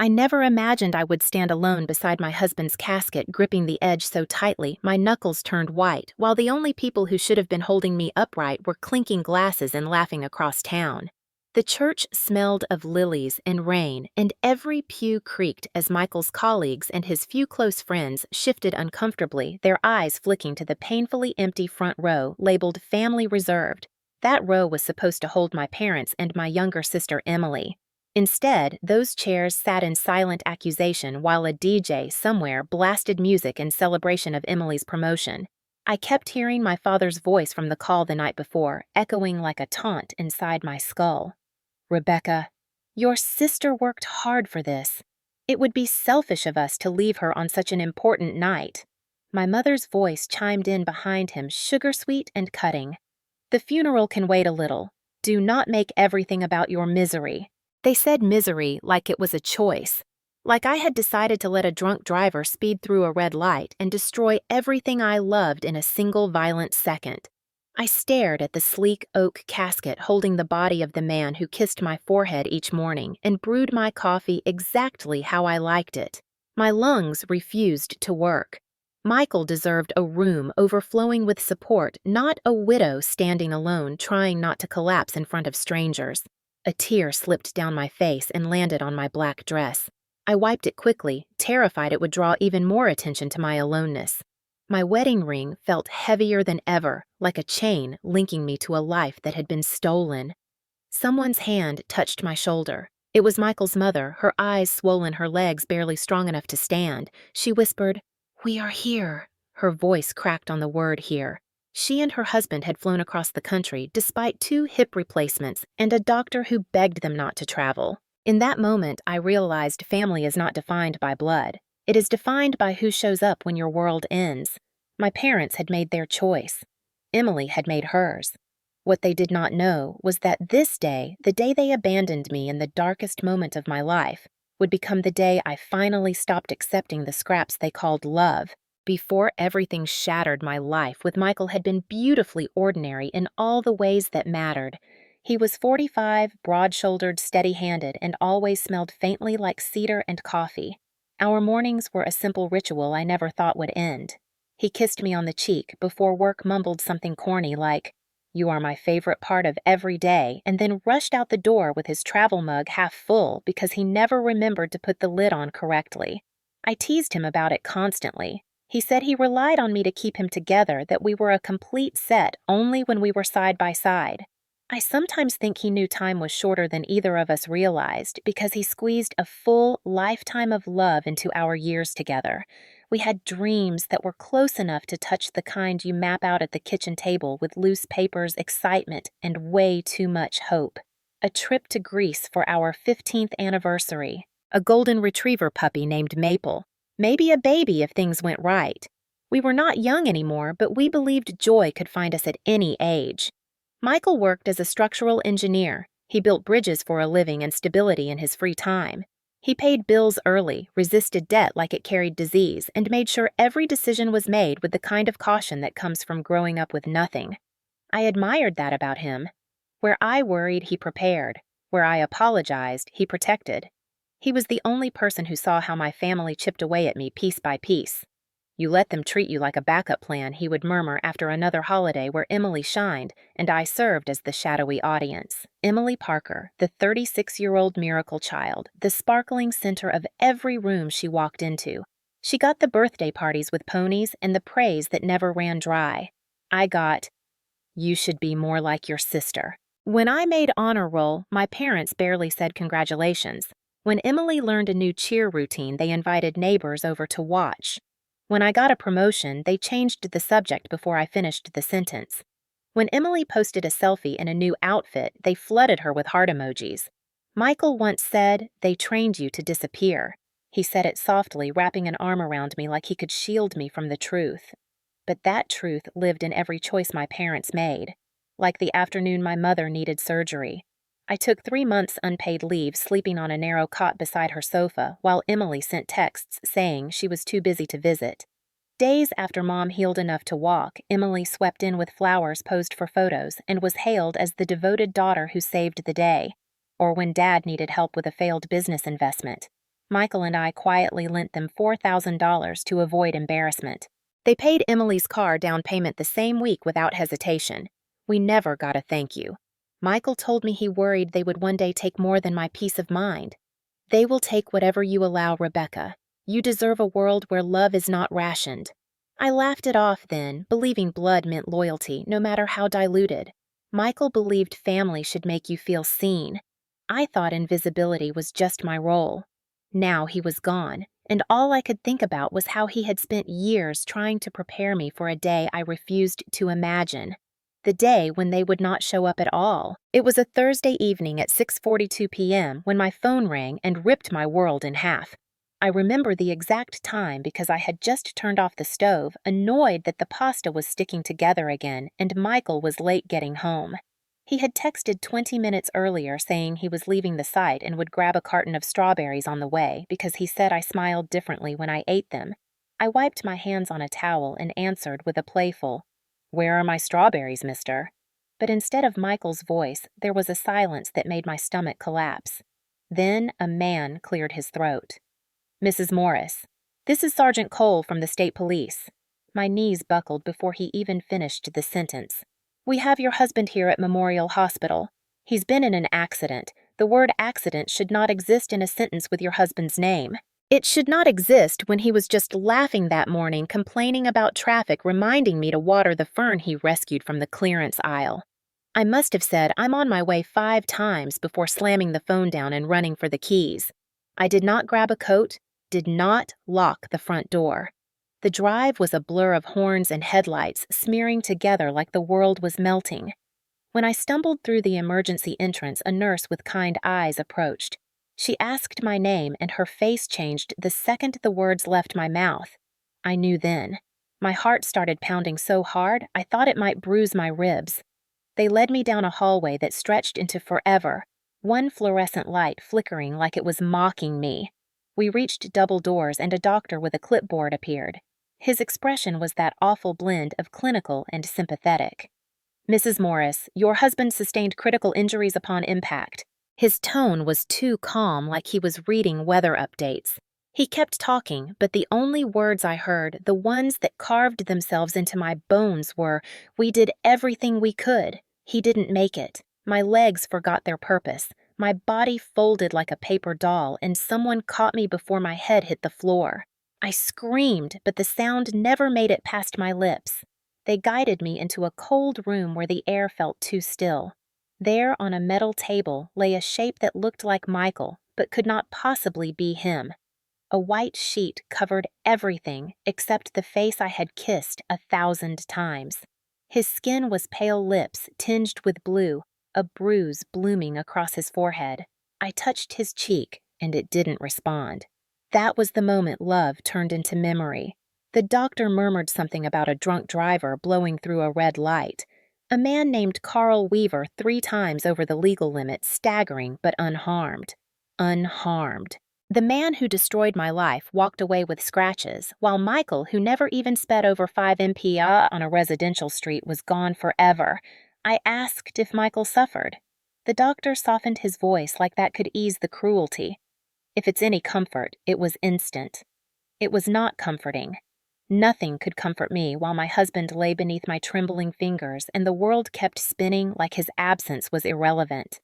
I never imagined I would stand alone beside my husband's casket, gripping the edge so tightly my knuckles turned white, while the only people who should have been holding me upright were clinking glasses and laughing across town. The church smelled of lilies and rain, and every pew creaked as Michael's colleagues and his few close friends shifted uncomfortably, their eyes flicking to the painfully empty front row labeled Family Reserved. That row was supposed to hold my parents and my younger sister Emily. Instead, those chairs sat in silent accusation while a DJ somewhere blasted music in celebration of Emily's promotion. I kept hearing my father's voice from the call the night before, echoing like a taunt inside my skull. "Rebecca, your sister worked hard for this. It would be selfish of us to leave her on such an important night." My mother's voice chimed in behind him, sugar-sweet and cutting. "The funeral can wait a little. Do not make everything about your misery." They said misery like it was a choice, like I had decided to let a drunk driver speed through a red light and destroy everything I loved in a single violent second. I stared at the sleek oak casket holding the body of the man who kissed my forehead each morning and brewed my coffee exactly how I liked it. My lungs refused to work. Michael deserved a room overflowing with support, not a widow standing alone trying not to collapse in front of strangers. A tear slipped down my face and landed on my black dress. I wiped it quickly, terrified it would draw even more attention to my aloneness. My wedding ring felt heavier than ever, like a chain linking me to a life that had been stolen. Someone's hand touched my shoulder. It was Michael's mother, her eyes swollen, her legs barely strong enough to stand. She whispered, "We are here." Her voice cracked on the word here. She and her husband had flown across the country despite 2 hip replacements and a doctor who begged them not to travel. In that moment, I realized family is not defined by blood. It is defined by who shows up when your world ends. My parents had made their choice. Emily had made hers. What they did not know was that this day, the day they abandoned me in the darkest moment of my life, would become the day I finally stopped accepting the scraps they called love. Before everything shattered, my life with Michael had been beautifully ordinary in all the ways that mattered. He was 45, broad-shouldered, steady-handed, and always smelled faintly like cedar and coffee. Our mornings were a simple ritual I never thought would end. He kissed me on the cheek before work mumbled something corny like, "You are my favorite part of every day," and then rushed out the door with his travel mug half full because he never remembered to put the lid on correctly. I teased him about it constantly. He said he relied on me to keep him together, that we were a complete set only when we were side by side. I sometimes think he knew time was shorter than either of us realized because he squeezed a full lifetime of love into our years together. We had dreams that were close enough to touch the kind you map out at the kitchen table with loose papers, excitement, and way too much hope. A trip to Greece for our 15th anniversary. A golden retriever puppy named Maple. Maybe a baby if things went right. We were not young anymore, but we believed joy could find us at any age. Michael worked as a structural engineer. He built bridges for a living and stability in his free time. He paid bills early, resisted debt like it carried disease, and made sure every decision was made with the kind of caution that comes from growing up with nothing. I admired that about him. Where I worried, he prepared. Where I apologized, he protected. He was the only person who saw how my family chipped away at me piece by piece. "You let them treat you like a backup plan," he would murmur after another holiday where Emily shined, and I served as the shadowy audience. Emily Parker, the 36-year-old miracle child, the sparkling center of every room she walked into. She got the birthday parties with ponies and the praise that never ran dry. I got, "You should be more like your sister." When I made honor roll, my parents barely said congratulations. When Emily learned a new cheer routine, they invited neighbors over to watch. When I got a promotion, they changed the subject before I finished the sentence. When Emily posted a selfie in a new outfit, they flooded her with heart emojis. Michael once said, "They trained you to disappear." He said it softly, wrapping an arm around me like he could shield me from the truth. But that truth lived in every choice my parents made. Like the afternoon my mother needed surgery. I took 3 months unpaid leave, sleeping on a narrow cot beside her sofa, while Emily sent texts saying she was too busy to visit. Days after Mom healed enough to walk, Emily swept in with flowers posed for photos and was hailed as the devoted daughter who saved the day. Or when Dad needed help with a failed business investment. Michael and I quietly lent them $4,000 to avoid embarrassment. They paid Emily's car down payment the same week without hesitation. We never got a thank you. Michael told me he worried they would one day take more than my peace of mind. They will take whatever you allow, Rebecca. You deserve a world where love is not rationed. I laughed it off then, believing blood meant loyalty, no matter how diluted. Michael believed family should make you feel seen. I thought invisibility was just my role. Now he was gone, and all I could think about was how he had spent years trying to prepare me for a day I refused to imagine. The day when they would not show up at all. It was a Thursday evening at 6:42 p.m. when my phone rang and ripped my world in half. I remember the exact time because I had just turned off the stove, annoyed that the pasta was sticking together again and Michael was late getting home. He had texted 20 minutes earlier saying he was leaving the site and would grab a carton of strawberries on the way because he said I smiled differently when I ate them. I wiped my hands on a towel and answered with a playful, "Where are my strawberries, mister?" But instead of Michael's voice, there was a silence that made my stomach collapse. Then a man cleared his throat. "Mrs. Morris, this is Sergeant Cole from the State Police." My knees buckled before he even finished the sentence. "We have your husband here at Memorial Hospital. He's been in an accident. The word accident should not exist in a sentence with your husband's name. It should not exist when he was just laughing that morning, complaining about traffic, reminding me to water the fern he rescued from the clearance aisle." I must have said I'm on my way 5 times before slamming the phone down and running for the keys. I did not grab a coat, did not lock the front door. The drive was a blur of horns and headlights smearing together like the world was melting. When I stumbled through the emergency entrance, a nurse with kind eyes approached. She asked my name and her face changed the second the words left my mouth. I knew then. My heart started pounding so hard I thought it might bruise my ribs. They led me down a hallway that stretched into forever, one fluorescent light flickering like it was mocking me. We reached double doors and a doctor with a clipboard appeared. His expression was that awful blend of clinical and sympathetic. "Mrs. Morris, your husband sustained critical injuries upon impact." His tone was too calm, like he was reading weather updates. He kept talking, but the only words I heard, the ones that carved themselves into my bones, were, "We did everything we could. He didn't make it. My legs forgot their purpose. My body folded like a paper doll, and someone caught me before my head hit the floor." I screamed, but the sound never made it past my lips. They guided me into a cold room where the air felt too still. There, on a metal table, lay a shape that looked like Michael, but could not possibly be him. A white sheet covered everything except the face I had kissed 1,000 times. His skin was pale lips tinged with blue, a bruise blooming across his forehead. I touched his cheek, and it didn't respond. That was the moment love turned into memory. The doctor murmured something about a drunk driver blowing through a red light. A man named Carl Weaver 3 times over the legal limit, staggering but unharmed. Unharmed. The man who destroyed my life walked away with scratches, while Michael, who never even sped over 5 mph on a residential street, was gone forever. I asked if Michael suffered. The doctor softened his voice like that could ease the cruelty. If it's any comfort, it was instant. It was not comforting. Nothing could comfort me while my husband lay beneath my trembling fingers and the world kept spinning like his absence was irrelevant.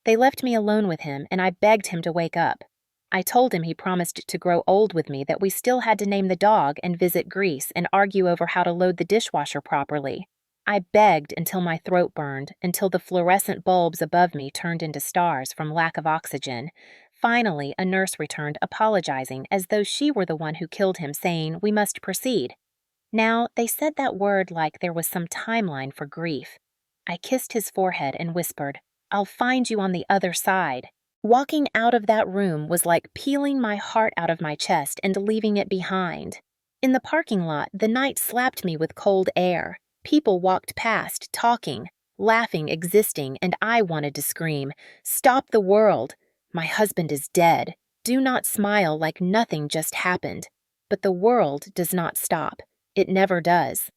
They left me alone with him and I begged him to wake up. I told him he promised to grow old with me, that we still had to name the dog and visit Greece and argue over how to load the dishwasher properly. I begged until my throat burned, until the fluorescent bulbs above me turned into stars from lack of oxygen. Finally, a nurse returned, apologizing as though she were the one who killed him, saying, "We must proceed." Now, they said that word like there was some timeline for grief. I kissed his forehead and whispered, "I'll find you on the other side." Walking out of that room was like peeling my heart out of my chest and leaving it behind. In the parking lot, the night slapped me with cold air. People walked past, talking, laughing, existing, and I wanted to scream, "Stop the world! My husband is dead. Do not smile like nothing just happened." But the world does not stop. It never does.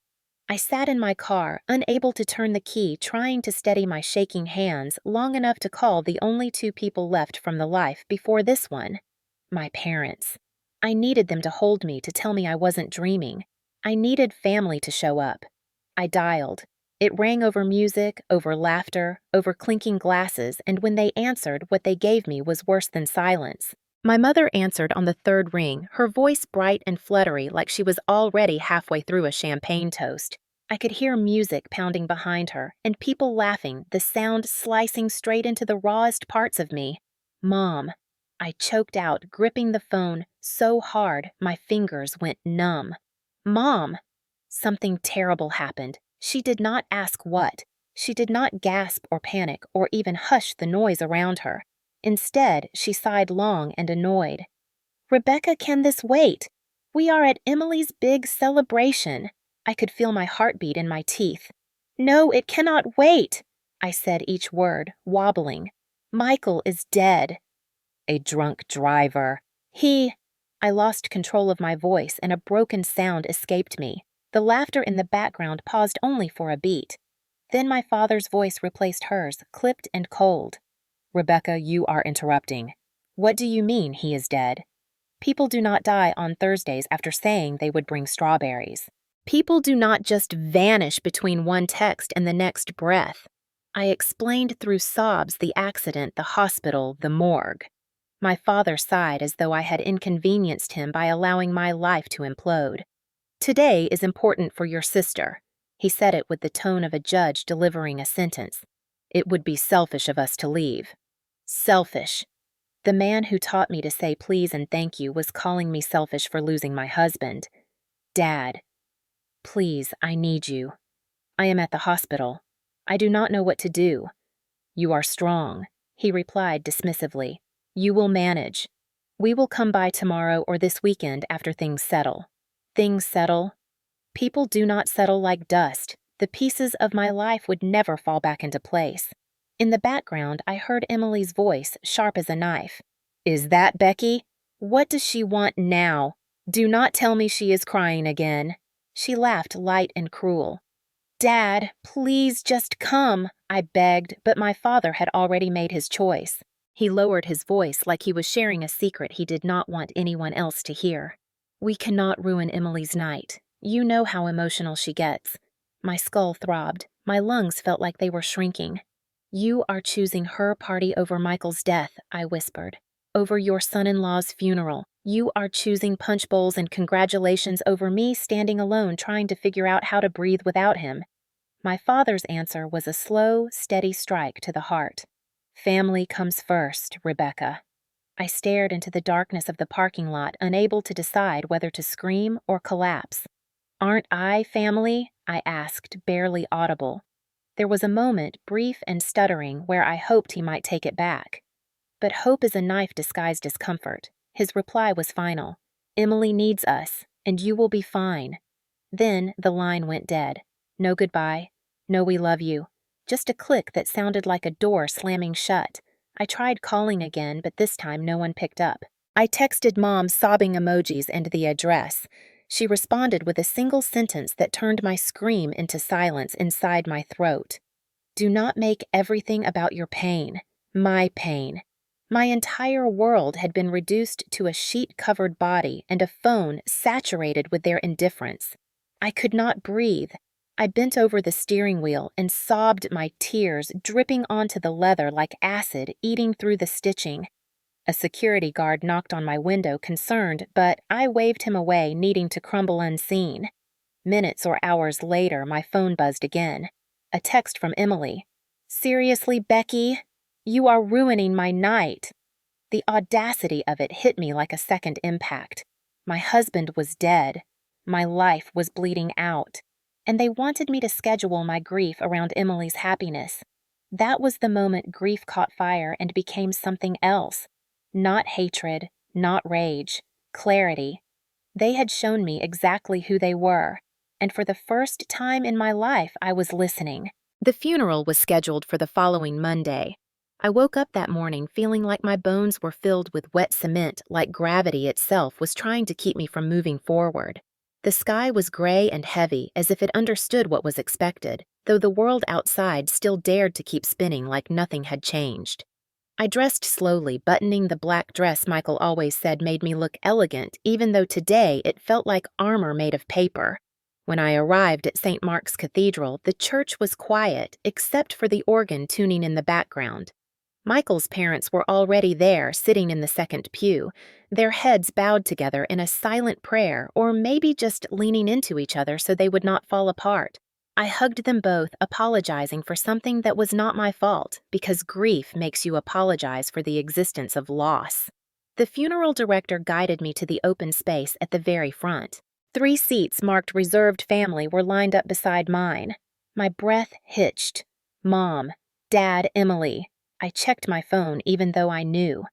I sat in my car, unable to turn the key, trying to steady my shaking hands long enough to call the only 2 people left from the life before this one. My parents. I needed them to hold me, to tell me I wasn't dreaming. I needed family to show up. I dialed. It rang over music, over laughter, over clinking glasses, and when they answered, what they gave me was worse than silence. My mother answered on the third ring, her voice bright and fluttery like she was already halfway through a champagne toast. I could hear music pounding behind her, and people laughing, the sound slicing straight into the rawest parts of me. Mom. I choked out, gripping the phone so hard my fingers went numb. Mom! Something terrible happened. She did not ask what. She did not gasp or panic or even hush the noise around her. Instead, she sighed long and annoyed. Rebecca, can this wait? We are at Emily's big celebration. I could feel my heartbeat in my teeth. No, it cannot wait, I said each word, wobbling. Michael is dead. A drunk driver. I lost control of my voice and a broken sound escaped me. The laughter in the background paused only for a beat. Then my father's voice replaced hers, clipped and cold. Rebecca, you are interrupting. What do you mean he is dead? People do not die on Thursdays after saying they would bring strawberries. People do not just vanish between one text and the next breath. I explained through sobs the accident, the hospital, the morgue. My father sighed as though I had inconvenienced him by allowing my life to implode. Today is important for your sister. He said it with the tone of a judge delivering a sentence. It would be selfish of us to leave. Selfish. The man who taught me to say please and thank you was calling me selfish for losing my husband. Dad. Please, I need you. I am at the hospital. I do not know what to do. You are strong, he replied dismissively. You will manage. We will come by tomorrow or this weekend after things settle. Things settle? People do not settle like dust. The pieces of my life would never fall back into place. In the background, I heard Emily's voice, sharp as a knife. Is that Becky? What does she want now? Do not tell me she is crying again. She laughed light and cruel. Dad, please just come, I begged, but my father had already made his choice. He lowered his voice like he was sharing a secret he did not want anyone else to hear. We cannot ruin Emily's night. You know how emotional she gets. My skull throbbed. My lungs felt like they were shrinking. You are choosing her party over Michael's death, I whispered. Over your son-in-law's funeral. You are choosing punch bowls and congratulations over me standing alone trying to figure out how to breathe without him. My father's answer was a slow, steady strike to the heart. Family comes first, Rebecca. I stared into the darkness of the parking lot, unable to decide whether to scream or collapse. Aren't I family? I asked, barely audible. There was a moment, brief and stuttering, where I hoped he might take it back. But hope is a knife disguised as comfort. His reply was final. Emily needs us, and you will be fine. Then the line went dead. No goodbye. No we love you. Just a click that sounded like a door slamming shut. I tried calling again, but this time no one picked up. I texted Mom sobbing emojis and the address. She responded with a single sentence that turned my scream into silence inside my throat. Do not make everything about your pain. My pain. My entire world had been reduced to a sheet-covered body and a phone saturated with their indifference. I could not breathe. I bent over the steering wheel and sobbed my tears dripping onto the leather like acid eating through the stitching. A security guard knocked on my window, concerned, but I waved him away, needing to crumble unseen. Minutes or hours later, my phone buzzed again. A text from Emily. Seriously, Becky? You are ruining my night. The audacity of it hit me like a second impact. My husband was dead. My life was bleeding out. And they wanted me to schedule my grief around Emily's happiness. That was the moment grief caught fire and became something else. Not hatred, not rage, clarity. They had shown me exactly who they were, and for the first time in my life I was listening. The funeral was scheduled for the following Monday. I woke up that morning feeling like my bones were filled with wet cement, like gravity itself was trying to keep me from moving forward. The sky was gray and heavy, as if it understood what was expected, though the world outside still dared to keep spinning like nothing had changed. I dressed slowly, buttoning the black dress Michael always said made me look elegant, even though today it felt like armor made of paper. When I arrived at St. Mark's Cathedral, the church was quiet, except for the organ tuning in the background. Michael's parents were already there, sitting in the second pew, their heads bowed together in a silent prayer, or maybe just leaning into each other so they would not fall apart. I hugged them both, apologizing for something that was not my fault, because grief makes you apologize for the existence of loss. The funeral director guided me to the open space at the very front. 3 seats marked reserved family were lined up beside mine. My breath hitched. Mom, Dad, Emily. I checked my phone even though I knew.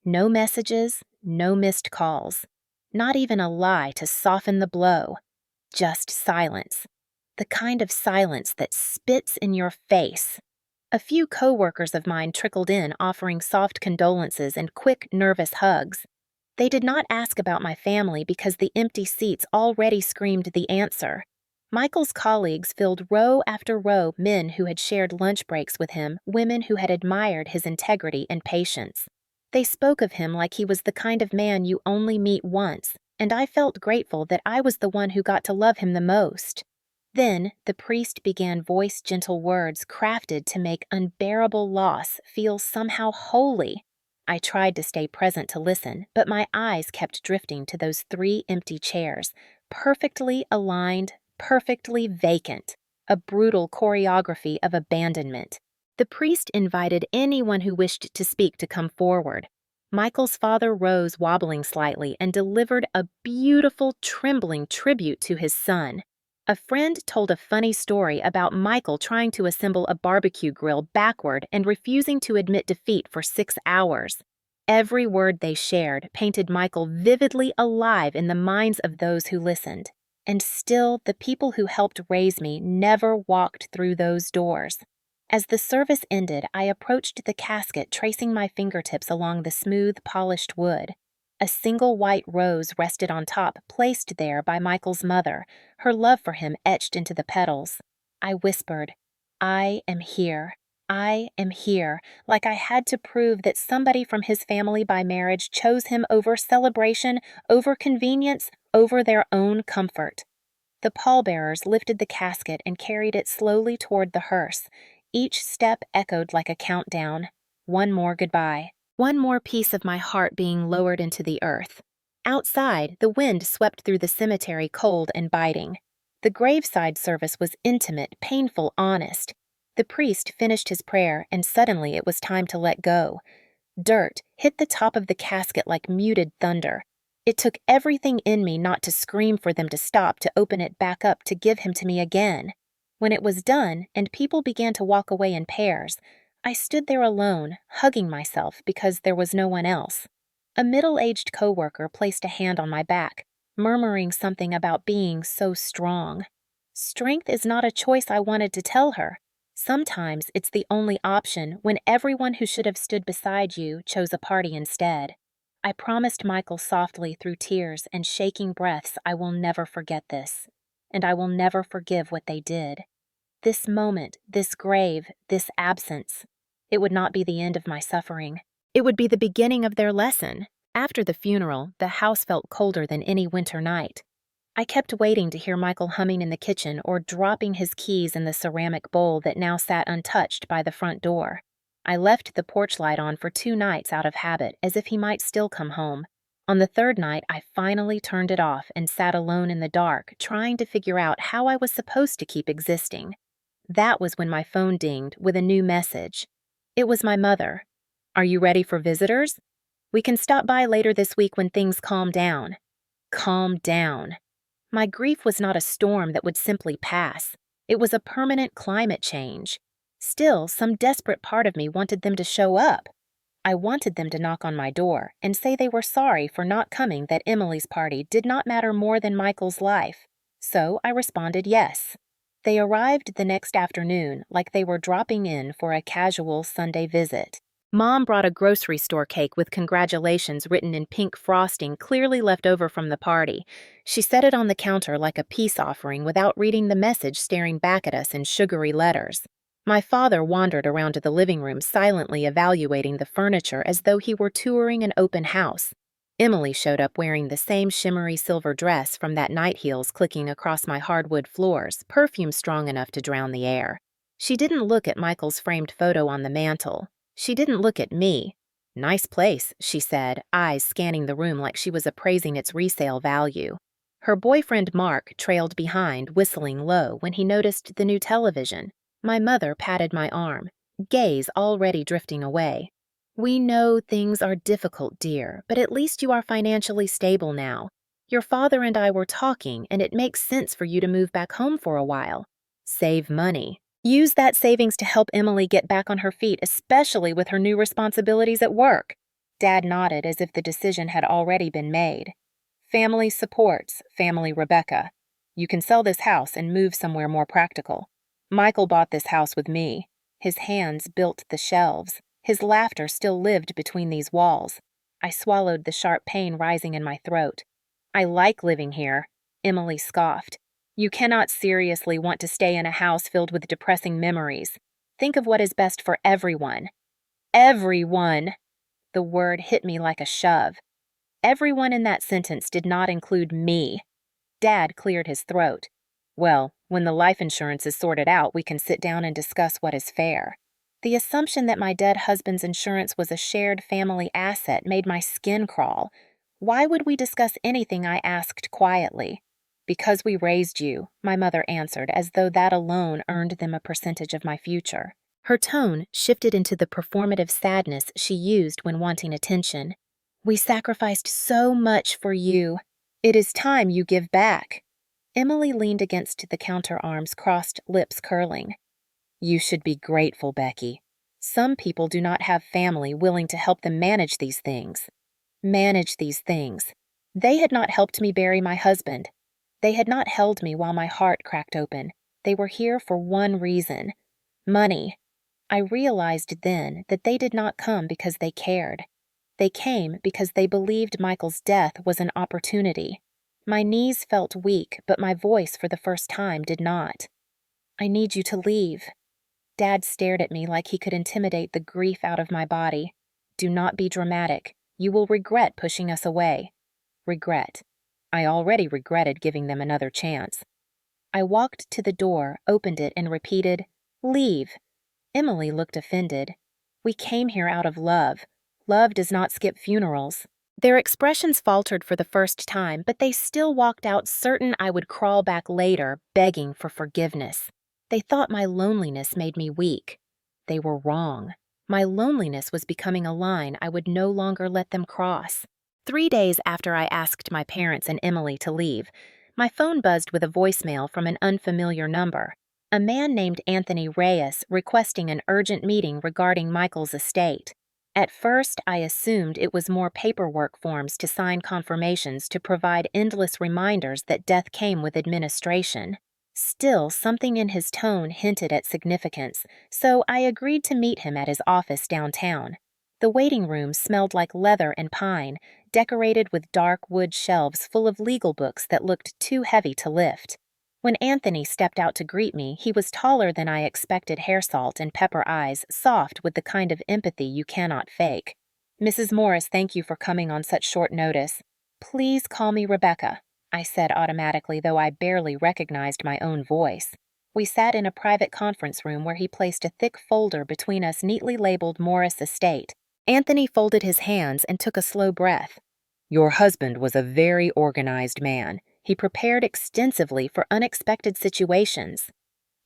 No messages, no missed calls. Not even a lie to soften the blow. Just silence. The kind of silence that spits in your face. A few co-workers of mine trickled in, offering soft condolences and quick, nervous hugs. They did not ask about my family because the empty seats already screamed the answer. Michael's colleagues filled row after row, men who had shared lunch breaks with him, women who had admired his integrity and patience. They spoke of him like he was the kind of man you only meet once, and I felt grateful that I was the one who got to love him the most. Then, the priest began voice-gentle words crafted to make unbearable loss feel somehow holy. I tried to stay present to listen, but my eyes kept drifting to those 3 empty chairs, perfectly aligned, perfectly vacant, a brutal choreography of abandonment. The priest invited anyone who wished to speak to come forward. Michael's father rose, wobbling slightly, and delivered a beautiful, trembling tribute to his son. A friend told a funny story about Michael trying to assemble a barbecue grill backward and refusing to admit defeat for 6 hours. Every word they shared painted Michael vividly alive in the minds of those who listened. And still, the people who helped raise me never walked through those doors. As the service ended, I approached the casket, tracing my fingertips along the smooth, polished wood. A single white rose rested on top, placed there by Michael's mother, her love for him etched into the petals. I whispered, "I am here. I am here," like I had to prove that somebody from his family by marriage chose him over celebration, over convenience, over their own comfort. The pallbearers lifted the casket and carried it slowly toward the hearse. Each step echoed like a countdown. One more goodbye. One more piece of my heart being lowered into the earth. Outside, the wind swept through the cemetery cold and biting. The graveside service was intimate, painful, honest. The priest finished his prayer, and suddenly it was time to let go. Dirt hit the top of the casket like muted thunder. It took everything in me not to scream for them to stop, to open it back up, to give him to me again. When it was done, and people began to walk away in pairs, I stood there alone, hugging myself because there was no one else. A middle-aged coworker placed a hand on my back, murmuring something about being so strong. Strength is not a choice I wanted to tell her. Sometimes it's the only option when everyone who should have stood beside you chose a party instead. I promised Michael softly through tears and shaking breaths I will never forget this, and I will never forgive what they did. This moment, this grave, this absence. It would not be the end of my suffering. It would be the beginning of their lesson. After the funeral, the house felt colder than any winter night. I kept waiting to hear Michael humming in the kitchen or dropping his keys in the ceramic bowl that now sat untouched by the front door. I left the porch light on for 2 nights out of habit, as if he might still come home. On the 3rd night, I finally turned it off and sat alone in the dark, trying to figure out how I was supposed to keep existing. That was when my phone dinged with a new message. It was my mother. "Are you ready for visitors? We can stop by later this week when things calm down." Calm down. My grief was not a storm that would simply pass. It was a permanent climate change. Still, some desperate part of me wanted them to show up. I wanted them to knock on my door and say they were sorry for not coming, that Emily's party did not matter more than Michael's life. So I responded yes. They arrived the next afternoon like they were dropping in for a casual Sunday visit. Mom brought a grocery store cake with congratulations written in pink frosting clearly left over from the party. She set it on the counter like a peace offering without reading the message staring back at us in sugary letters. My father wandered around to the living room, silently evaluating the furniture as though he were touring an open house. Emily showed up wearing the same shimmery silver dress from that night heels clicking across my hardwood floors, perfume strong enough to drown the air. She didn't look at Michael's framed photo on the mantel. She didn't look at me. "Nice place," she said, eyes scanning the room like she was appraising its resale value. Her boyfriend Mark trailed behind, whistling low, when he noticed the new television. My mother patted my arm, gaze already drifting away. "We know things are difficult, dear, but at least you are financially stable now. Your father and I were talking, and it makes sense for you to move back home for a while. Save money. Use that savings to help Emily get back on her feet, especially with her new responsibilities at work." Dad nodded as if the decision had already been made. "Family supports family Rebecca. You can sell this house and move somewhere more practical. Michael bought this house with me. His hands built the shelves. His laughter still lived between these walls." I swallowed the sharp pain rising in my throat. "I like living here," Emily scoffed. "You cannot seriously want to stay in a house filled with depressing memories. Think of what is best for everyone." Everyone! The word hit me like a shove. Everyone in that sentence did not include me. Dad cleared his throat. "Well, when the life insurance is sorted out, we can sit down and discuss what is fair." The assumption that my dead husband's insurance was a shared family asset made my skin crawl. Why would we discuss anything, I asked quietly. "Because we raised you," my mother answered, as though that alone earned them a percentage of my future. Her tone shifted into the performative sadness she used when wanting attention. "We sacrificed so much for you. It is time you give back." Emily leaned against the counter, arms crossed, lips curling. "You should be grateful, Becky. Some people do not have family willing to help them manage these things. Manage these things. They had not helped me bury my husband. They had not held me while my heart cracked open. They were here for one reason: money. I realized then that they did not come because they cared. They came because they believed Michael's death was an opportunity. My knees felt weak, but my voice for the first time did not. "I need you to leave." Dad stared at me like he could intimidate the grief out of my body. "Do not be dramatic. You will regret pushing us away." Regret. I already regretted giving them another chance. I walked to the door, opened it, and repeated, "Leave." Emily looked offended. "We came here out of love. Love does not skip funerals." Their expressions faltered for the first time, but they still walked out, certain I would crawl back later, begging for forgiveness. They thought my loneliness made me weak. They were wrong. My loneliness was becoming a line I would no longer let them cross. 3 days after I asked my parents and Emily to leave, my phone buzzed with a voicemail from an unfamiliar number. A man named Anthony Reyes requesting an urgent meeting regarding Michael's estate. At first, I assumed it was more paperwork forms to sign confirmations to provide endless reminders that death came with administration. Still, something in his tone hinted at significance, so I agreed to meet him at his office downtown. The waiting room smelled like leather and pine, decorated with dark wood shelves full of legal books that looked too heavy to lift. When Anthony stepped out to greet me, he was taller than I expected, hair salt and pepper eyes, soft with the kind of empathy you cannot fake. "Mrs. Morris, thank you for coming on such short notice. Please call me Rebecca," I said automatically, though I barely recognized my own voice. We sat in a private conference room where he placed a thick folder between us neatly labeled Morris Estate. Anthony folded his hands and took a slow breath. "Your husband was a very organized man. He prepared extensively for unexpected situations."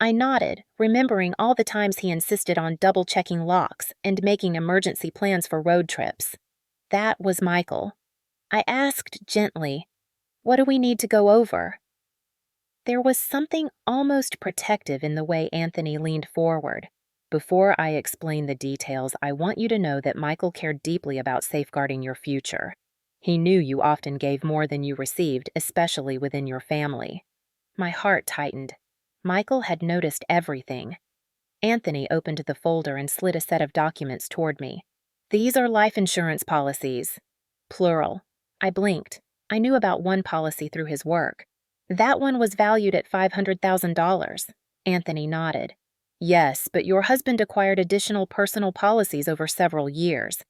I nodded, remembering all the times he insisted on double-checking locks and making emergency plans for road trips. That was Michael. I asked gently, "What do we need to go over?" There was something almost protective in the way Anthony leaned forward. "Before I explain the details, I want you to know that Michael cared deeply about safeguarding your future. He knew you often gave more than you received, especially within your family." My heart tightened. Michael had noticed everything. Anthony opened the folder and slid a set of documents toward me. "These are life insurance policies." Plural. I blinked. I knew about one policy through his work. "That one was valued at $500,000. Anthony nodded. Yes, but your husband acquired additional personal policies over several years.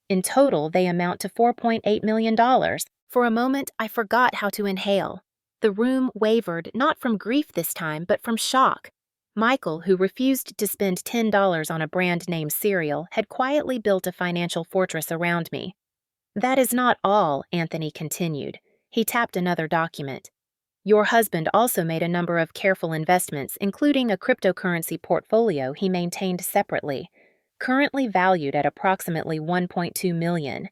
In total, they amount to $4.8 million. For a moment, I forgot how to inhale. The room wavered, not from grief this time, but from shock. Michael, who refused to spend $10 on a brand name cereal, had quietly built a financial fortress around me. That is not all, Anthony continued. He tapped another document. Your husband also made a number of careful investments, including a cryptocurrency portfolio he maintained separately, currently valued at approximately $1.2 million.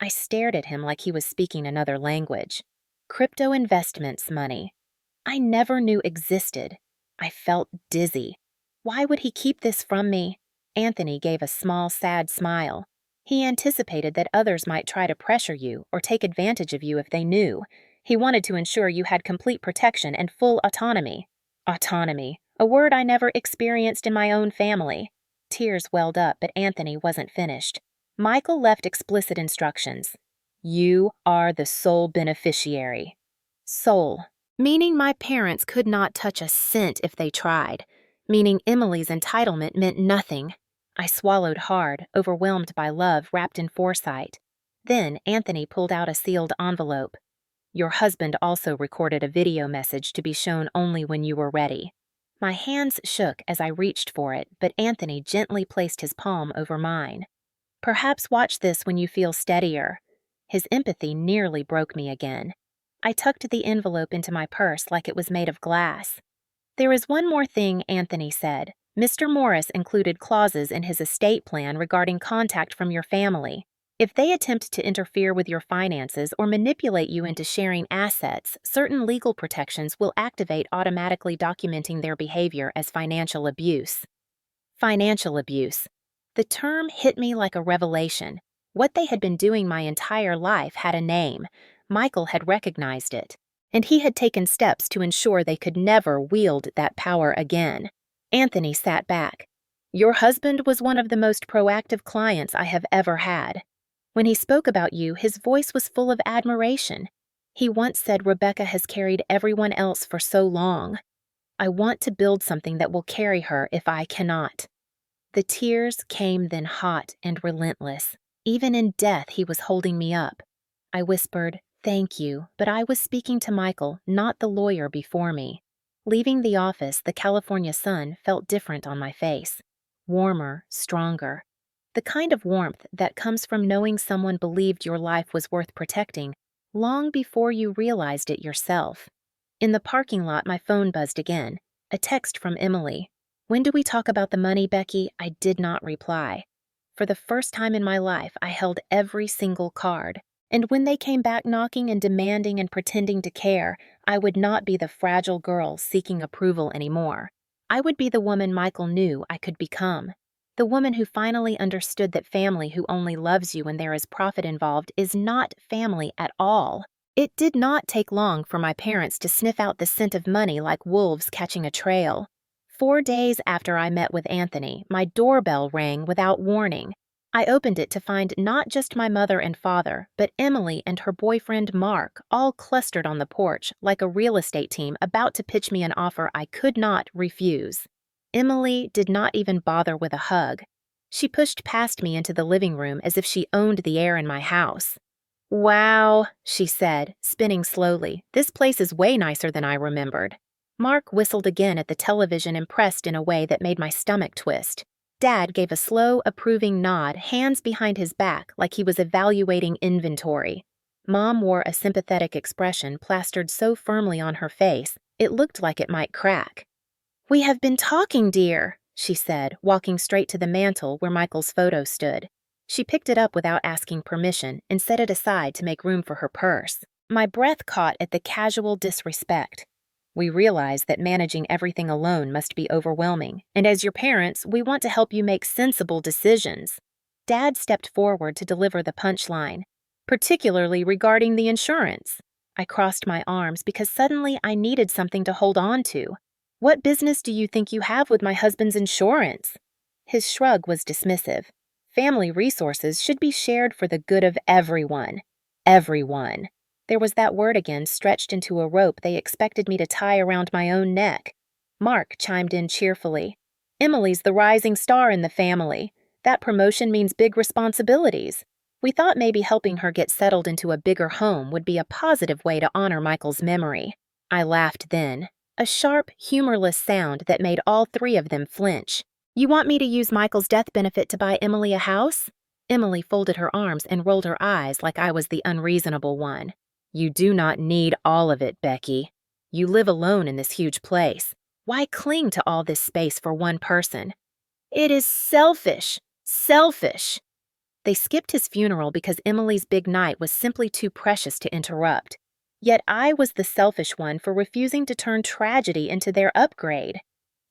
I stared at him like he was speaking another language. Crypto investments money. I never knew existed. I felt dizzy. Why would he keep this from me? Anthony gave a small, sad smile. He anticipated that others might try to pressure you or take advantage of you if they knew. He wanted to ensure you had complete protection and full autonomy. Autonomy, a word I never experienced in my own family. Tears welled up, but Anthony wasn't finished. Michael left explicit instructions. You are the sole beneficiary. Sole, meaning my parents could not touch a cent if they tried, meaning Emily's entitlement meant nothing. I swallowed hard, overwhelmed by love wrapped in foresight. Then Anthony pulled out a sealed envelope. Your husband also recorded a video message to be shown only when you were ready. My hands shook as I reached for it, but Anthony gently placed his palm over mine. Perhaps watch this when you feel steadier. His empathy nearly broke me again. I tucked the envelope into my purse like it was made of glass. There is one more thing, Anthony said. Mr. Morris included clauses in his estate plan regarding contact from your family. If they attempt to interfere with your finances or manipulate you into sharing assets, certain legal protections will activate, automatically documenting their behavior as financial abuse. Financial abuse. The term hit me like a revelation. What they had been doing my entire life had a name. Michael had recognized it, and he had taken steps to ensure they could never wield that power again. Anthony sat back. Your husband was one of the most proactive clients I have ever had. When he spoke about you, his voice was full of admiration. He once said Rebecca has carried everyone else for so long. I want to build something that will carry her if I cannot. The tears came then hot and relentless. Even in death, he was holding me up. I whispered, "Thank you," but I was speaking to Michael, not the lawyer before me. Leaving the office, the California sun felt different on my face. Warmer, stronger. The kind of warmth that comes from knowing someone believed your life was worth protecting long before you realized it yourself. In the parking lot, my phone buzzed again. A text from Emily. When do we talk about the money, Becky? I did not reply. For the first time in my life, I held every single card. And when they came back knocking and demanding and pretending to care, I would not be the fragile girl seeking approval anymore. I would be the woman Michael knew I could become. The woman who finally understood that family who only loves you when there is profit involved is not family at all. It did not take long for my parents to sniff out the scent of money like wolves catching a trail. 4 days after I met with Anthony, my doorbell rang without warning. I opened it to find not just my mother and father, but Emily and her boyfriend Mark, all clustered on the porch like a real estate team about to pitch me an offer I could not refuse. Emily did not even bother with a hug. She pushed past me into the living room as if she owned the air in my house. "Wow," she said, spinning slowly. "This place is way nicer than I remembered." Mark whistled again at the television, impressed in a way that made my stomach twist. Dad gave a slow, approving nod, hands behind his back like he was evaluating inventory. Mom wore a sympathetic expression plastered so firmly on her face, it looked like it might crack. "We have been talking, dear," she said, walking straight to the mantel where Michael's photo stood. She picked it up without asking permission and set it aside to make room for her purse. My breath caught at the casual disrespect. "We realize that managing everything alone must be overwhelming, and as your parents, we want to help you make sensible decisions." Dad stepped forward to deliver the punchline, particularly regarding the insurance. I crossed my arms because suddenly I needed something to hold on to. "What business do you think you have with my husband's insurance?" His shrug was dismissive. "Family resources should be shared for the good of everyone." Everyone. There was that word again, stretched into a rope they expected me to tie around my own neck. Mark chimed in cheerfully. Emily's the rising star in the family. That promotion means big responsibilities. We thought maybe helping her get settled into a bigger home would be a positive way to honor Michael's memory. I laughed then, a sharp, humorless sound that made all three of them flinch. You want me to use Michael's death benefit to buy Emily a house? Emily folded her arms and rolled her eyes like I was the unreasonable one. You do not need all of it, Becky. You live alone in this huge place. Why cling to all this space for one person? It is selfish. Selfish. They skipped his funeral because Emily's big night was simply too precious to interrupt. Yet I was the selfish one for refusing to turn tragedy into their upgrade.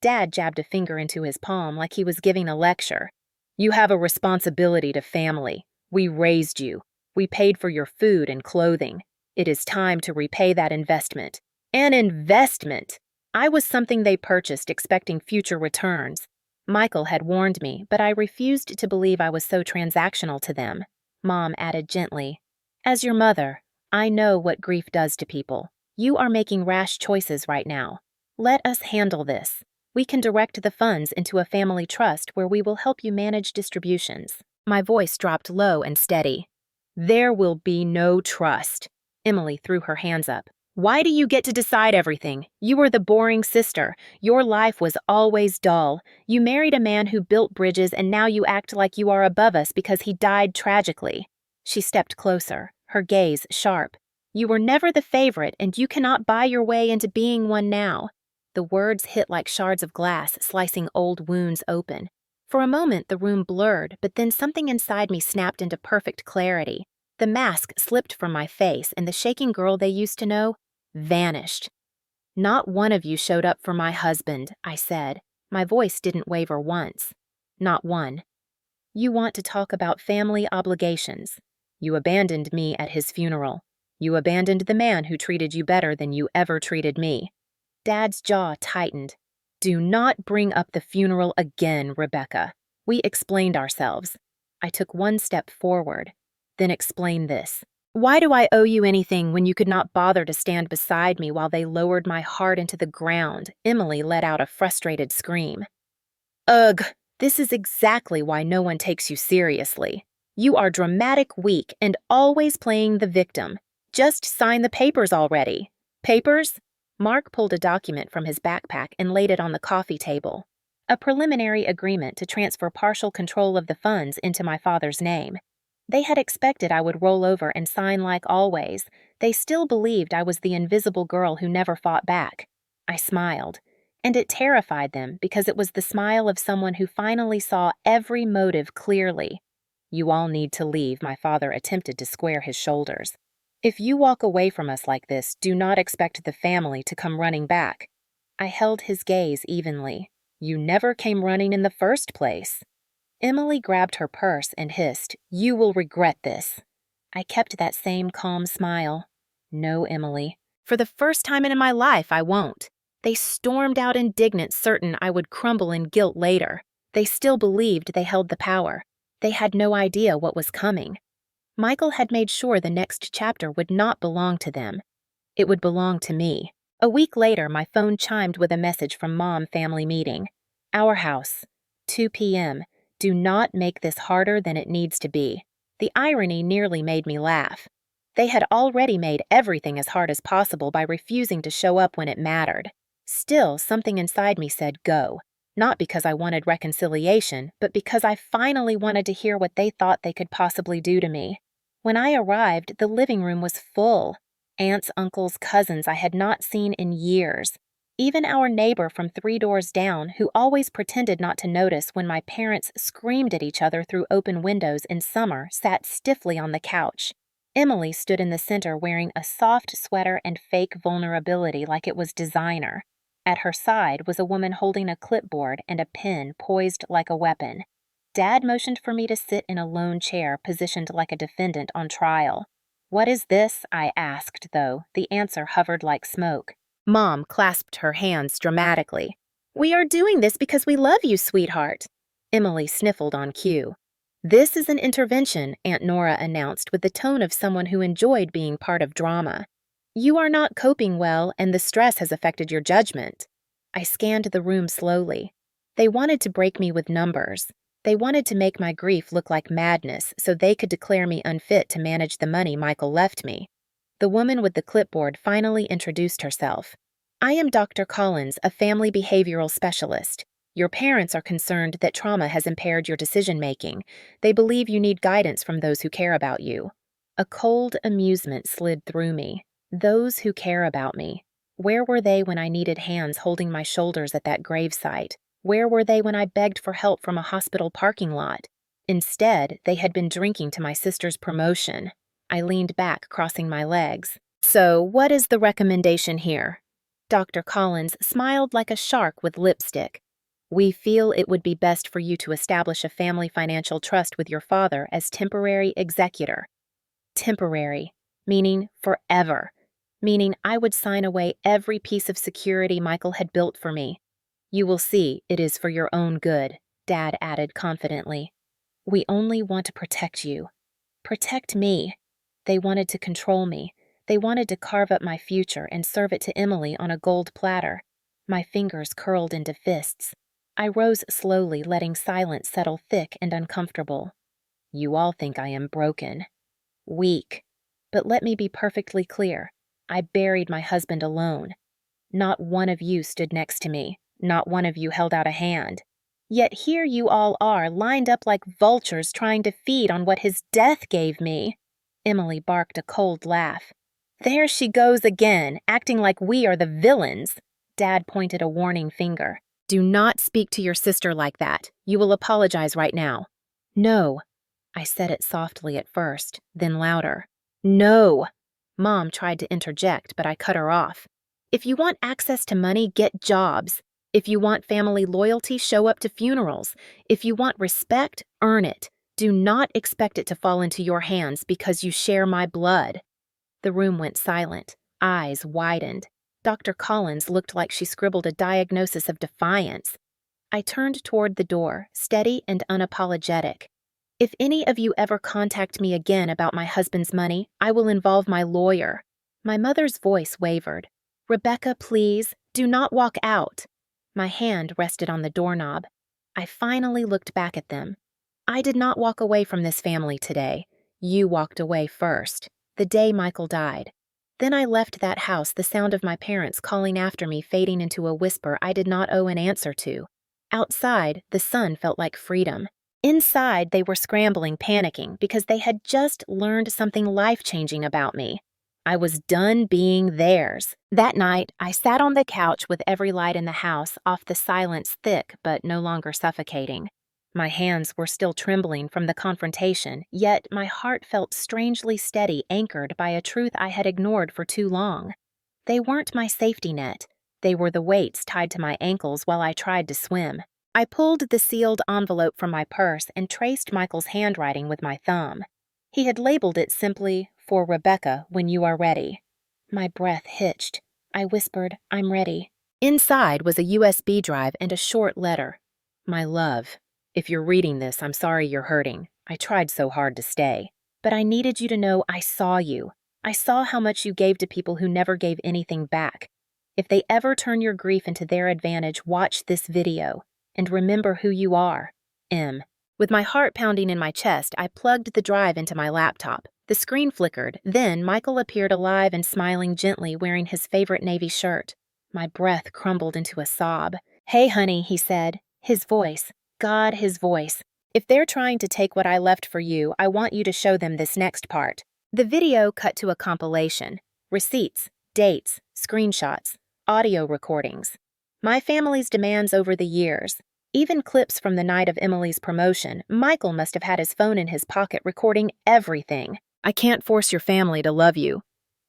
Dad jabbed a finger into his palm like he was giving a lecture. You have a responsibility to family. We raised you. We paid for your food and clothing. It is time to repay that investment. An investment! I was something they purchased expecting future returns. Michael had warned me, but I refused to believe I was so transactional to them. Mom added gently, As your mother, I know what grief does to people. You are making rash choices right now. Let us handle this. We can direct the funds into a family trust where we will help you manage distributions. My voice dropped low and steady. There will be no trust. Emily threw her hands up. Why do you get to decide everything? You were the boring sister. Your life was always dull. You married a man who built bridges and now you act like you are above us because he died tragically. She stepped closer, her gaze sharp. You were never the favorite and you cannot buy your way into being one now. The words hit like shards of glass, slicing old wounds open. For a moment the room blurred, but then something inside me snapped into perfect clarity. The mask slipped from my face and the shaking girl they used to know vanished. Not one of you showed up for my husband, I said. My voice didn't waver once. Not one. You want to talk about family obligations. You abandoned me at his funeral. You abandoned the man who treated you better than you ever treated me. Dad's jaw tightened. Do not bring up the funeral again, Rebecca. We explained ourselves. I took one step forward, then explained this. Why do I owe you anything when you could not bother to stand beside me while they lowered my heart into the ground? Emily let out a frustrated scream. Ugh, this is exactly why no one takes you seriously. You are dramatic weak and always playing the victim. Just sign the papers already. Papers? Mark pulled a document from his backpack and laid it on the coffee table. A preliminary agreement to transfer partial control of the funds into my father's name. They had expected I would roll over and sign like always. They still believed I was the invisible girl who never fought back. I smiled, and it terrified them because it was the smile of someone who finally saw every motive clearly. You all need to leave, my father attempted to square his shoulders. If you walk away from us like this, do not expect the family to come running back. I held his gaze evenly. You never came running in the first place. Emily grabbed her purse and hissed, You will regret this. I kept that same calm smile. No, Emily. For the first time in my life, I won't. They stormed out indignant, certain I would crumble in guilt later. They still believed they held the power. They had no idea what was coming. Michael had made sure the next chapter would not belong to them. It would belong to me. A week later, my phone chimed with a message from Mom family meeting. Our house, 2 p.m. Do not make this harder than it needs to be. The irony nearly made me laugh. They had already made everything as hard as possible by refusing to show up when it mattered. Still, something inside me said go. Not because I wanted reconciliation, but because I finally wanted to hear what they thought they could possibly do to me. When I arrived, the living room was full. Aunts, uncles, cousins I had not seen in years. Even our neighbor from 3 doors down, who always pretended not to notice when my parents screamed at each other through open windows in summer, sat stiffly on the couch. Emily stood in the center wearing a soft sweater and fake vulnerability like it was designer. At her side was a woman holding a clipboard and a pen poised like a weapon. Dad motioned for me to sit in a lone chair positioned like a defendant on trial. What is this? I asked, though. The answer hovered like smoke. Mom clasped her hands dramatically. We are doing this because we love you, sweetheart. Emily sniffled on cue. This is an intervention, Aunt Nora announced with the tone of someone who enjoyed being part of drama. You are not coping well, and the stress has affected your judgment. I scanned the room slowly. They wanted to break me with numbers. They wanted to make my grief look like madness so they could declare me unfit to manage the money Michael left me. The woman with the clipboard finally introduced herself. I am Dr. Collins, a family behavioral specialist. Your parents are concerned that trauma has impaired your decision-making. They believe you need guidance from those who care about you. A cold amusement slid through me. Those who care about me. Where were they when I needed hands holding my shoulders at that gravesite? Where were they when I begged for help from a hospital parking lot? Instead, they had been drinking to my sister's promotion. I leaned back, crossing my legs. So, what is the recommendation here? Dr. Collins smiled like a shark with lipstick. We feel it would be best for you to establish a family financial trust with your father as temporary executor. Temporary, meaning forever, meaning I would sign away every piece of security Michael had built for me. You will see it is for your own good, Dad added confidently. We only want to protect you. Protect me. They wanted to control me. They wanted to carve up my future and serve it to Emily on a gold platter. My fingers curled into fists. I rose slowly, letting silence settle thick and uncomfortable. You all think I am broken. Weak. But let me be perfectly clear. I buried my husband alone. Not one of you stood next to me. Not one of you held out a hand. Yet here you all are, lined up like vultures trying to feed on what his death gave me. Emily barked a cold laugh. There she goes again, acting like we are the villains. Dad pointed a warning finger. Do not speak to your sister like that. You will apologize right now. No. I said it softly at first, then louder. No. Mom tried to interject, but I cut her off. If you want access to money, get jobs. If you want family loyalty, show up to funerals. If you want respect, earn it. Do not expect it to fall into your hands because you share my blood. The room went silent. Eyes widened. Dr. Collins looked like she scribbled a diagnosis of defiance. I turned toward the door, steady and unapologetic. If any of you ever contact me again about my husband's money, I will involve my lawyer. My mother's voice wavered. Rebecca, please, do not walk out. My hand rested on the doorknob. I finally looked back at them. I did not walk away from this family today. You walked away first, the day Michael died. Then I left that house, the sound of my parents calling after me fading into a whisper I did not owe an answer to. Outside, the sun felt like freedom. Inside, they were scrambling, panicking, because they had just learned something life-changing about me. I was done being theirs. That night, I sat on the couch with every light in the house off, the silence thick but no longer suffocating. My hands were still trembling from the confrontation, yet my heart felt strangely steady, anchored by a truth I had ignored for too long. They weren't my safety net. They were the weights tied to my ankles while I tried to swim. I pulled the sealed envelope from my purse and traced Michael's handwriting with my thumb. He had labeled it simply, "For Rebecca, when you are ready." My breath hitched. I whispered, "I'm ready." Inside was a USB drive and a short letter. My love, if you're reading this, I'm sorry you're hurting. I tried so hard to stay. But I needed you to know I saw you. I saw how much you gave to people who never gave anything back. If they ever turn your grief into their advantage, watch this video. And remember who you are. M. With my heart pounding in my chest, I plugged the drive into my laptop. The screen flickered. Then Michael appeared alive and smiling gently, wearing his favorite navy shirt. My breath crumbled into a sob. "Hey, honey," he said. His voice. God, his voice. "If they're trying to take what I left for you, I want you to show them this next part." The video cut to a compilation. Receipts, dates, screenshots, audio recordings. My family's demands over the years. Even clips from the night of Emily's promotion. Michael must have had his phone in his pocket recording everything. "I can't force your family to love you."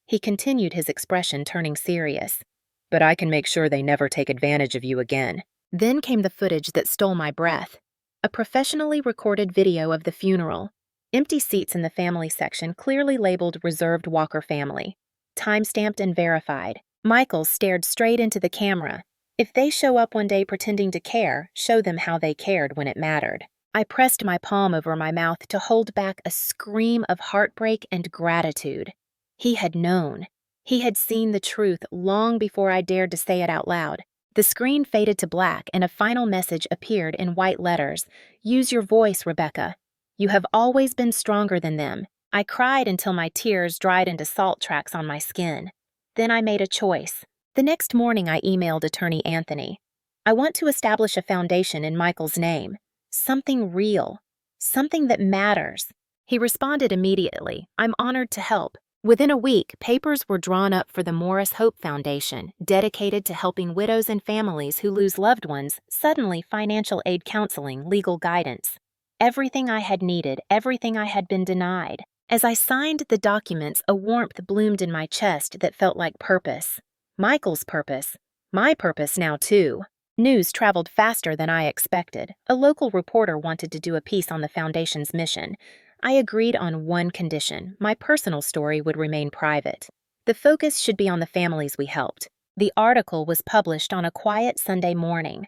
He continued, his expression turning serious. "But I can make sure they never take advantage of you again." Then came the footage that stole my breath. A professionally recorded video of the funeral. Empty seats in the family section, clearly labeled Reserved Walker Family. Time-stamped and verified. Michael stared straight into the camera. If they show up one day pretending to care, show them how they cared when it mattered. I pressed my palm over my mouth to hold back a scream of heartbreak and gratitude. He had known. He had seen the truth long before I dared to say it out loud. The screen faded to black and a final message appeared in white letters. Use your voice, Rebecca. You have always been stronger than them. I cried until my tears dried into salt tracks on my skin. Then I made a choice. The next morning I emailed attorney Anthony. I want to establish a foundation in Michael's name. Something real. Something that matters. He responded immediately. I'm honored to help. Within a week, papers were drawn up for the Morris Hope Foundation, dedicated to helping widows and families who lose loved ones, suddenly financial aid counseling, legal guidance. Everything I had needed, everything I had been denied. As I signed the documents, a warmth bloomed in my chest that felt like purpose. Michael's purpose. My purpose now, too. News traveled faster than I expected. A local reporter wanted to do a piece on the foundation's mission. I agreed on one condition. My personal story would remain private. The focus should be on the families we helped. The article was published on a quiet Sunday morning.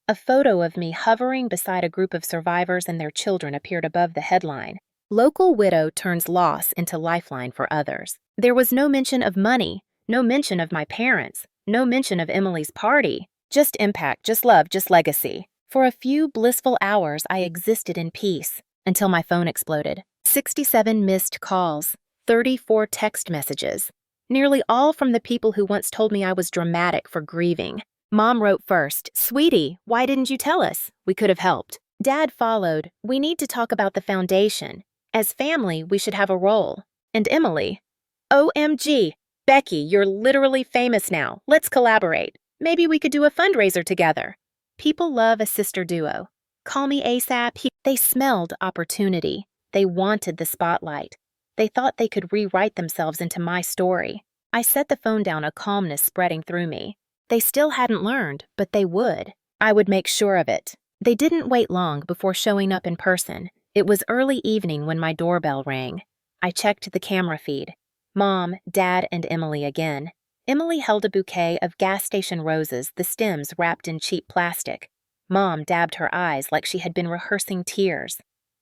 A photo of me hovering beside a group of survivors and their children appeared above the headline. Local widow turns loss into lifeline for others. There was no mention of money, no mention of my parents, no mention of Emily's party. Just impact, just love, just legacy. For a few blissful hours, I existed in peace. Until my phone exploded. 67 missed calls, 34 text messages, nearly all from the people who once told me I was dramatic for grieving. Mom wrote first, "Sweetie, why didn't you tell us? We could have helped." Dad followed, "We need to talk about the foundation. As family, we should have a role." And Emily, "OMG, Becky, you're literally famous now. Let's collaborate. Maybe we could do a fundraiser together." People love a sister duo. Call me ASAP. They smelled opportunity. They wanted the spotlight. They thought they could rewrite themselves into my story. I set the phone down, a calmness spreading through me. They still hadn't learned, but they would. I would make sure of it. They didn't wait long before showing up in person. It was early evening when my doorbell rang. I checked the camera feed. Mom, Dad, and Emily again. Emily held a bouquet of gas station roses, the stems wrapped in cheap plastic. Mom dabbed her eyes like she had been rehearsing tears.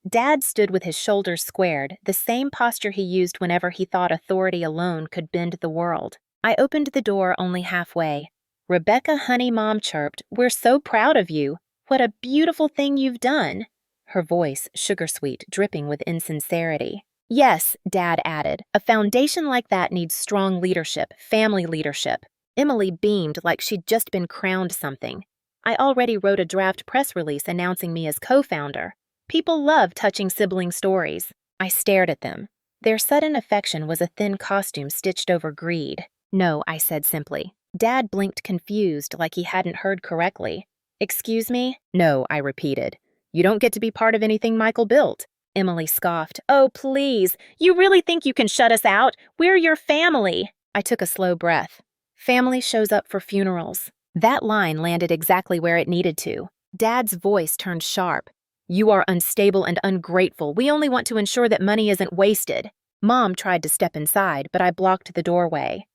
Dad stood with his shoulders squared, the same posture he used whenever he thought authority alone could bend the world. I opened the door only halfway. "Rebecca, honey," Mom chirped, "we're so proud of you. What a beautiful thing you've done." Her voice, sugar-sweet, dripping with insincerity. "Yes," Dad added, "a foundation like that needs strong leadership, family leadership." Emily beamed like she'd just been crowned something. I already wrote a draft press release announcing me as co-founder. People love touching sibling stories. I stared at them. Their sudden affection was a thin costume stitched over greed. "No," I said simply. Dad blinked confused like he hadn't heard correctly. "Excuse me?" "No," I repeated. "You don't get to be part of anything Michael built." Emily scoffed. "Oh, please. You really think you can shut us out? We're your family." I took a slow breath. Family shows up for funerals. That line landed exactly where it needed to. Dad's voice turned sharp. "You are unstable and ungrateful. We only want to ensure that money isn't wasted." Mom tried to step inside, but I blocked the doorway.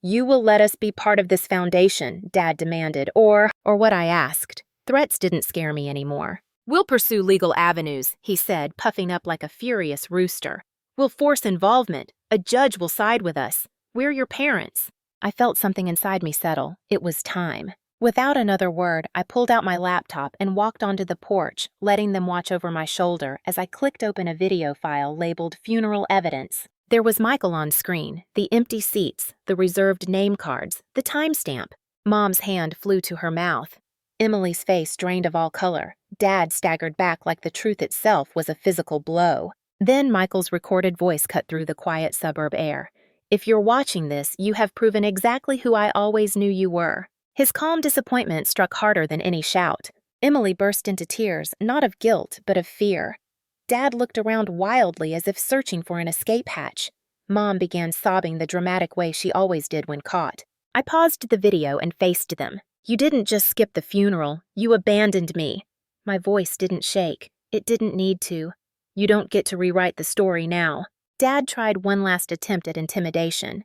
"You will let us be part of this foundation," Dad demanded, or what I asked. Threats didn't scare me anymore. "We'll pursue legal avenues," he said, puffing up like a furious rooster. "We'll force involvement. A judge will side with us. We're your parents." I felt something inside me settle. It was time. Without another word, I pulled out my laptop and walked onto the porch, letting them watch over my shoulder as I clicked open a video file labeled Funeral Evidence. There was Michael on screen, the empty seats, the reserved name cards, the timestamp. Mom's hand flew to her mouth. Emily's face drained of all color. Dad staggered back like the truth itself was a physical blow. Then Michael's recorded voice cut through the quiet suburb air. "If you're watching this, you have proven exactly who I always knew you were." His calm disappointment struck harder than any shout. Emily burst into tears, not of guilt, but of fear. Dad looked around wildly as if searching for an escape hatch. Mom began sobbing the dramatic way she always did when caught. I paused the video and faced them. "You didn't just skip the funeral. You abandoned me." My voice didn't shake. It didn't need to. "You don't get to rewrite the story now." Dad tried one last attempt at intimidation.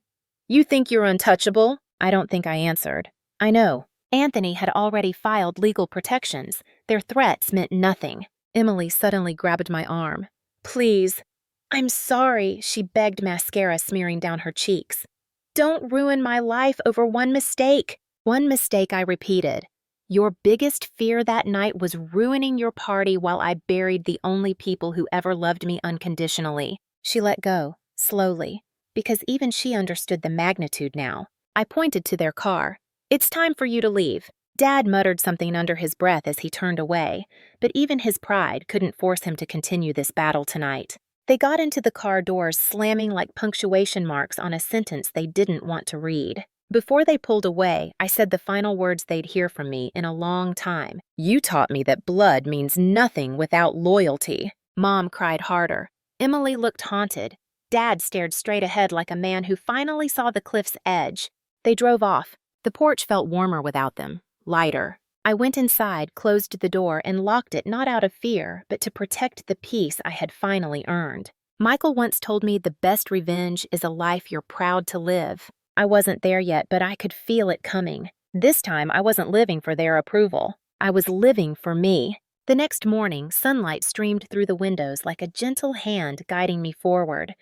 "You think you're untouchable?" I don't think I answered. I know. Anthony had already filed legal protections. Their threats meant nothing. Emily suddenly grabbed my arm. "Please." "I'm sorry," she begged, mascara smearing down her cheeks. "Don't ruin my life over one mistake." "One mistake," I repeated. Your biggest fear that night was ruining your party while I buried the only people who ever loved me unconditionally. She let go, slowly, because even she understood the magnitude now. I pointed to their car. It's time for you to leave. Dad muttered something under his breath as he turned away, but even his pride couldn't force him to continue this battle tonight. They got into the car doors slamming like punctuation marks on a sentence they didn't want to read. Before they pulled away, I said the final words they'd hear from me in a long time. You taught me that blood means nothing without loyalty. Mom cried harder. Emily looked haunted. Dad stared straight ahead like a man who finally saw the cliff's edge. They drove off. The porch felt warmer without them, lighter. I went inside, closed the door, and locked it not out of fear, but to protect the peace I had finally earned. Michael once told me the best revenge is a life you're proud to live. I wasn't there yet, but I could feel it coming. This time, I wasn't living for their approval. I was living for me. The next morning, sunlight streamed through the windows like a gentle hand guiding me forward.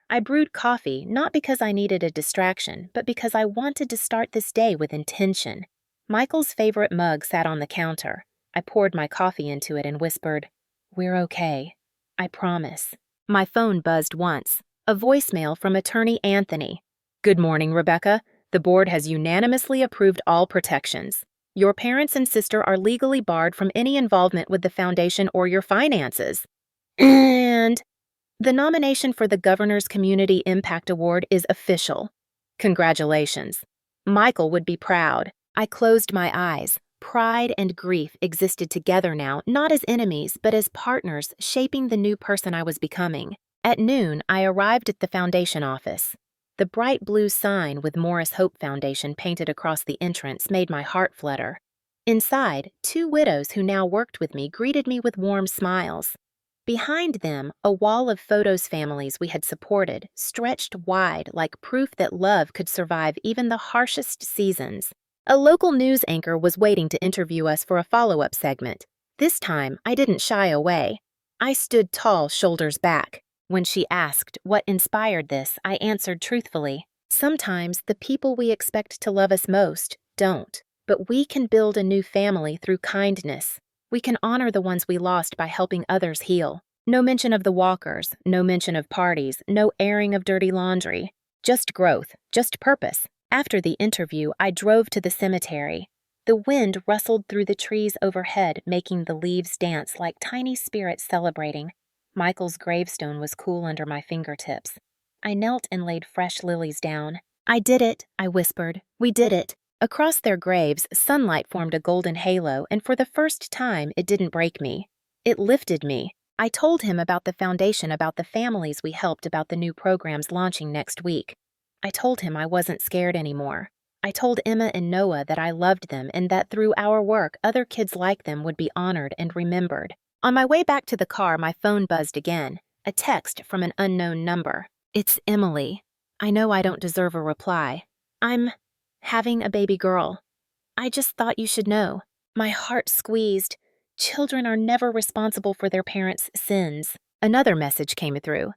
I brewed coffee not because I needed a distraction, but because I wanted to start this day with intention. Michael's favorite mug sat on the counter. I poured my coffee into it and whispered, "We're okay. I promise." My phone buzzed once. A voicemail from Attorney Anthony. "Good morning, Rebecca. The board has unanimously approved all protections. Your parents and sister are legally barred from any involvement with the foundation or your finances. And the nomination for the Governor's Community Impact Award is official. Congratulations. Michael would be proud." I closed my eyes. Pride and grief existed together now, not as enemies, but as partners shaping the new person I was becoming. At noon, I arrived at the foundation office. The bright blue sign with Morris Hope Foundation painted across the entrance made my heart flutter. Inside, 2 widows who now worked with me greeted me with warm smiles. Behind them, a wall of photos families we had supported stretched wide like proof that love could survive even the harshest seasons. A local news anchor was waiting to interview us for a follow-up segment. This time, I didn't shy away. I stood tall, shoulders back. When she asked what inspired this, I answered truthfully, "Sometimes the people we expect to love us most don't, but we can build a new family through kindness. We can honor the ones we lost by helping others heal." No mention of the walkers, no mention of parties, no airing of dirty laundry. Just growth, just purpose. After the interview, I drove to the cemetery. The wind rustled through the trees overhead, making the leaves dance like tiny spirits celebrating. Michael's gravestone was cool under my fingertips. I knelt and laid fresh lilies down. "I did it," I whispered. "We did it." Across their graves, sunlight formed a golden halo, and for the first time, it didn't break me. It lifted me. I told him about the foundation, about the families we helped, about the new programs launching next week. I told him I wasn't scared anymore. I told Emma and Noah that I loved them and that through our work, other kids like them would be honored and remembered. On my way back to the car, my phone buzzed again. A text from an unknown number. "It's Emily. I know I don't deserve a reply. I'm having a baby girl. I just thought you should know." My heart squeezed. Children are never responsible for their parents' sins. Another message came through.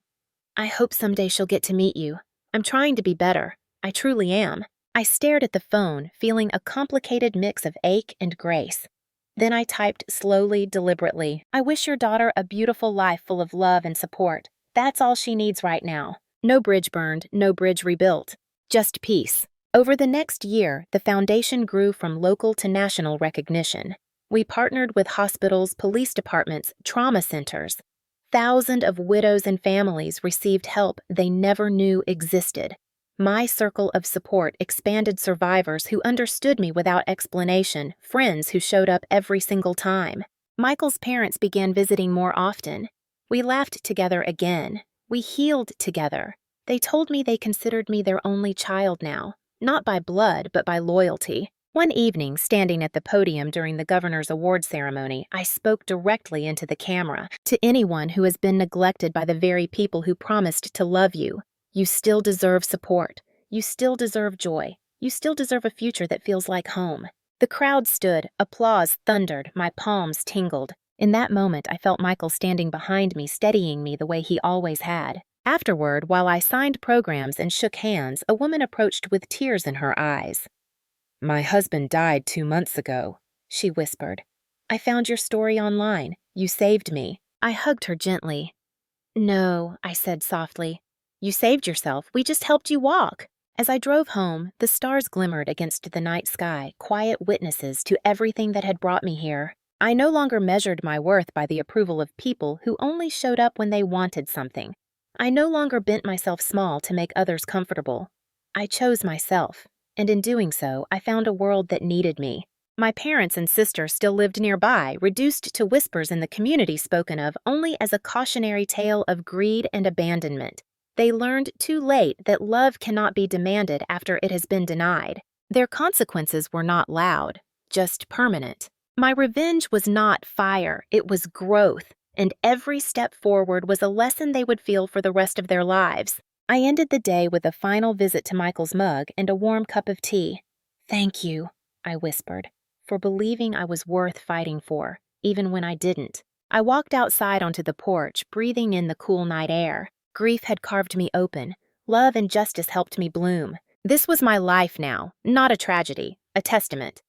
"I hope someday she'll get to meet you. I'm trying to be better. I truly am." I stared at the phone, feeling a complicated mix of ache and grace. Then I typed slowly, deliberately, "I wish your daughter a beautiful life full of love and support. That's all she needs right now. No bridge burned, no bridge rebuilt. Just peace." Over the next year, the foundation grew from local to national recognition. We partnered with hospitals, police departments, trauma centers. Thousands of widows and families received help they never knew existed. My circle of support expanded survivors who understood me without explanation, friends who showed up every single time. Michael's parents began visiting more often. We laughed together again. We healed together. They told me they considered me their only child now, not by blood, but by loyalty. One evening, standing at the podium during the governor's award ceremony, I spoke directly into the camera. "To anyone who has been neglected by the very people who promised to love you, you still deserve support. You still deserve joy. You still deserve a future that feels like home." The crowd stood, applause thundered, my palms tingled. In that moment, I felt Michael standing behind me, steadying me the way he always had. Afterward, while I signed programs and shook hands, a woman approached with tears in her eyes. "My husband died 2 months ago. she whispered. "I found your story online. You saved me." I hugged her gently. "No," I said softly. "You saved yourself. We just helped you walk." As I drove home, the stars glimmered against the night sky, quiet witnesses to everything that had brought me here. I no longer measured my worth by the approval of people who only showed up when they wanted something. I no longer bent myself small to make others comfortable. I chose myself, and in doing so, I found a world that needed me. My parents and sister still lived nearby, reduced to whispers in the community spoken of only as a cautionary tale of greed and abandonment. They learned too late that love cannot be demanded after it has been denied. Their consequences were not loud, just permanent. My revenge was not fire, it was growth, and every step forward was a lesson they would feel for the rest of their lives. I ended the day with a final visit to Michael's mug and a warm cup of tea. "Thank you," I whispered, "for believing I was worth fighting for, even when I didn't." I walked outside onto the porch, breathing in the cool night air. Grief had carved me open. Love and justice helped me bloom. This was my life now, not a tragedy, a testament.